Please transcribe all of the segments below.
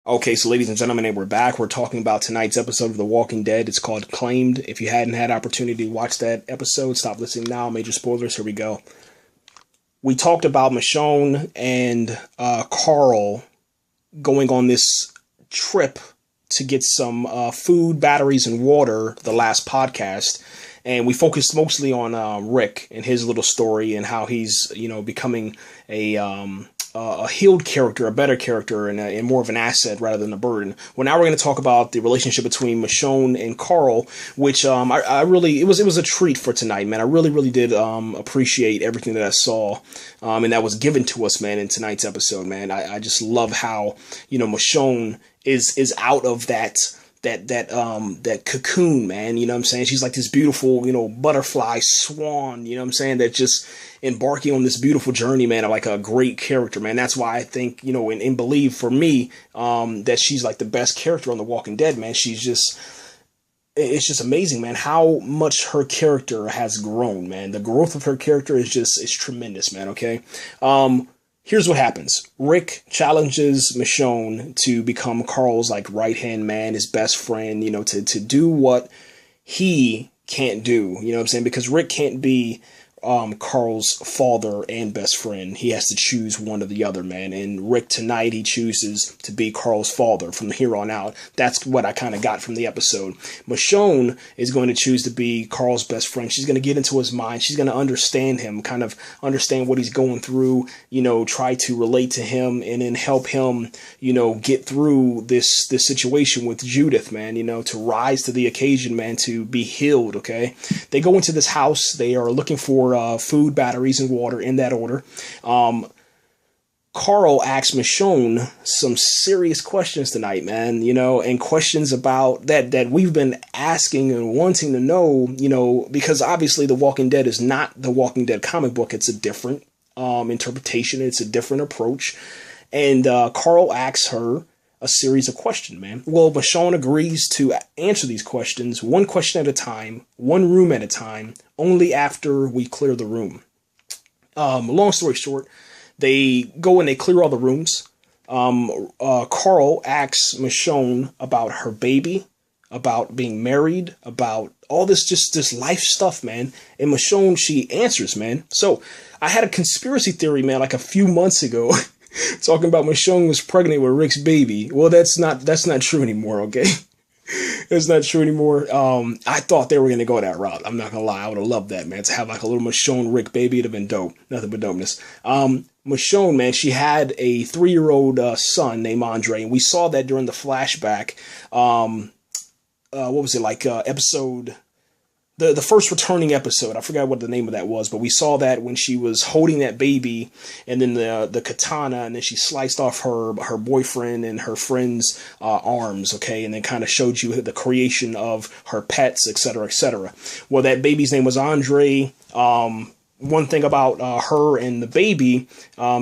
Okay, so ladies and gentlemen, and we're back. We're talking about tonight's episode of The Walking Dead. It's called Claimed. If you hadn't had opportunity to watch that episode, stop listening now. Major spoilers. Here we go. We talked about Michonne and Carl going on this trip to get some food, batteries, and water, the last podcast. And we focused mostly on Rick and his little story and how he's, becoming a healed character, a better character, and more of an asset rather than a burden. Well, now we're going to talk about the relationship between Michonne and Carl, which I really, it was a treat for tonight, man. I really did appreciate everything that I saw, and that was given to us, man, in tonight's episode, man. I just love how, Michonne is out of that cocoon, man. You know what I'm saying? She's like this beautiful, butterfly swan, you know what I'm saying? That just embarking on this beautiful journey, man, of like a great character, man. That's why I think, and believe for me, that she's like the best character on The Walking Dead, man. It's just amazing, man, how much her character has grown, man. The growth of her character is tremendous, man. Okay. Here's what happens. Rick challenges Michonne to become Carl's like right-hand man, his best friend, to do what he can't do. You know what I'm saying? Because Rick can't be Carl's father and best friend. He has to choose one or the other, man. And Rick tonight, he chooses to be Carl's father from here on out. That's what I kind of got from the episode. Michonne is going to choose to be Carl's best friend. She's going to get into his mind. She's going to understand him, kind of understand what he's going through, try to relate to him and then help him, get through this situation with Judith, man, to rise to the occasion, man, to be healed. Okay. They go into this house. They are looking for food, batteries, and water in that order. Carl asks Michonne some serious questions tonight, man, and questions about that we've been asking and wanting to know, because obviously The Walking Dead is not The Walking Dead comic book. It's a different interpretation. It's a different approach. And Carl asks her a series of questions, man. Well, Michonne agrees to answer these questions, one question at a time, one room at a time, only after we clear the room. Long story short, they go and they clear all the rooms. Carl asks Michonne about her baby, about being married, about all this life stuff, man. And Michonne, she answers, man. So I had a conspiracy theory, man, like a few months ago, talking about Michonne was pregnant with Rick's baby. Well, that's not true anymore, okay? It's not true anymore. I thought they were going to go that route. I'm not going to lie. I would have loved that, man. To have like a little Michonne Rick baby, it'd have been dope. Nothing but dopeness. Michonne, man, she had a 3-year-old son named Andre, and we saw that during the flashback. What was it, like episode... The first returning episode, I forgot what the name of that was, but we saw that when she was holding that baby, and then the katana, and then she sliced off her boyfriend and her friend's arms, okay, and then kind of showed you the creation of her pets, etc., etc. Well, that baby's name was Andre. One thing about her and the baby,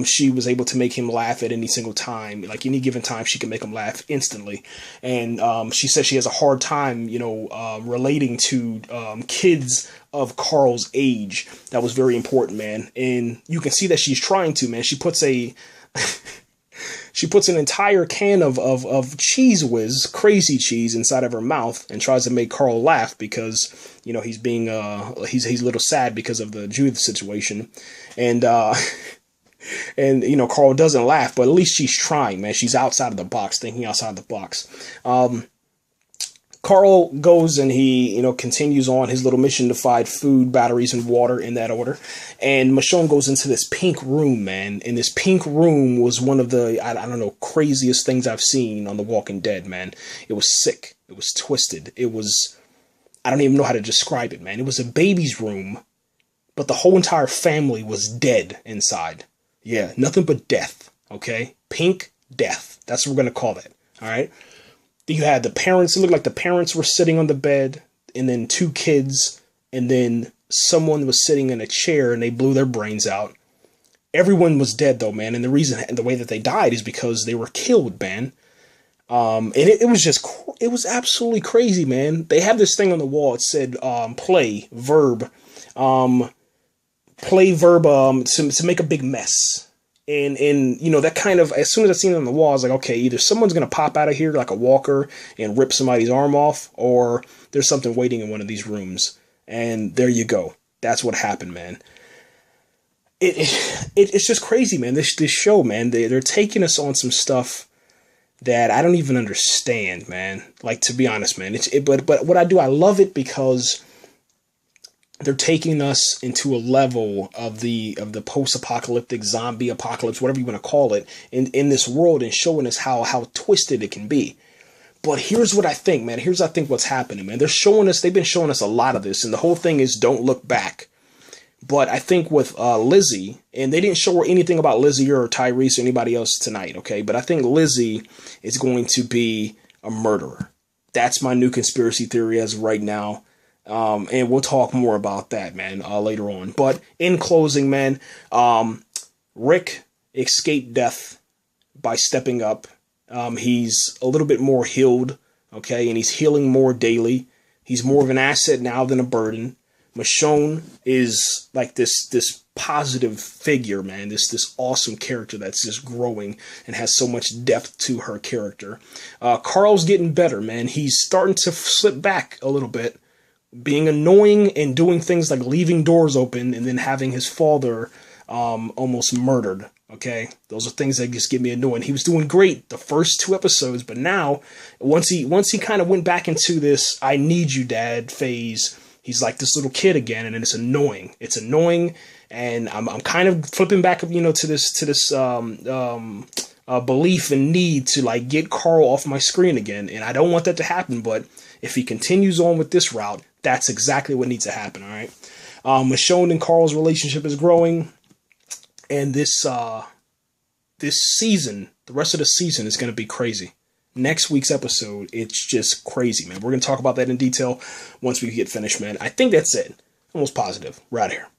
she was able to make him laugh at any single time. Like any given time, she can make him laugh instantly. And she says she has a hard time, relating to kids of Carl's age. That was very important, man. And you can see that she's trying to, man. She puts an entire can of Cheese Whiz, crazy cheese, inside of her mouth and tries to make Carl laugh because, he's being, he's a little sad because of the Judith situation. And Carl doesn't laugh, but at least she's trying, man. She's outside of the box, thinking outside the box. Carl goes and he, continues on his little mission to find food, batteries, and water in that order. And Michonne goes into this pink room, man. And this pink room was one of the, I don't know, craziest things I've seen on The Walking Dead, man. It was sick. It was twisted. It was, I don't even know how to describe it, man. It was a baby's room, but the whole entire family was dead inside. Yeah, nothing but death, okay? Pink death. That's what we're going to call that, all right? You had the parents, it looked like the parents were sitting on the bed, and then 2 kids, and then someone was sitting in a chair, and they blew their brains out. Everyone was dead, though, man, and the way that they died is because they were killed, man. And it was absolutely crazy, man. They have this thing on the wall, it said, play verb, to make a big mess. And you know, that kind of, as soon as I seen it on the wall, I was like, okay, either someone's going to pop out of here like a walker and rip somebody's arm off, or there's something waiting in one of these rooms. And there you go. That's what happened, man. It's just crazy, man. This show, man, they're taking us on some stuff that I don't even understand, man. Like, to be honest, man, but what I do, I love it because they're taking us into a level of the post-apocalyptic zombie apocalypse, whatever you want to call it, in this world, and showing us how twisted it can be. But here's what I think, man. Here's I think what's happening, man. They've been showing us a lot of this, and the whole thing is don't look back. But I think with Lizzie, and they didn't show her anything about Lizzie or Tyrese or anybody else tonight, okay? But I think Lizzie is going to be a murderer. That's my new conspiracy theory as of right now. And we'll talk more about that, man, later on. But in closing, man, Rick escaped death by stepping up. He's a little bit more healed, okay? And he's healing more daily. He's more of an asset now than a burden. Michonne is like this positive figure, man. This awesome character that's just growing and has so much depth to her character. Carl's getting better, man. He's starting to slip back a little bit, being annoying and doing things like leaving doors open and then having his father almost murdered. Okay, those are things that just get me annoying. He was doing great the first 2 episodes, but now once he kind of went back into this "I need you, Dad" phase, he's like this little kid again, and it's annoying. It's annoying, and I'm kind of flipping back, you know, to this belief and need to like get Carl off my screen again, and I don't want that to happen. But if he continues on with this route, that's exactly what needs to happen. All right, Michonne and Carl's relationship is growing, and this season, the rest of the season is going to be crazy. Next week's episode, it's just crazy, man. We're going to talk about that in detail once we get finished, man. I think that's it. Almost positive. We're out of here.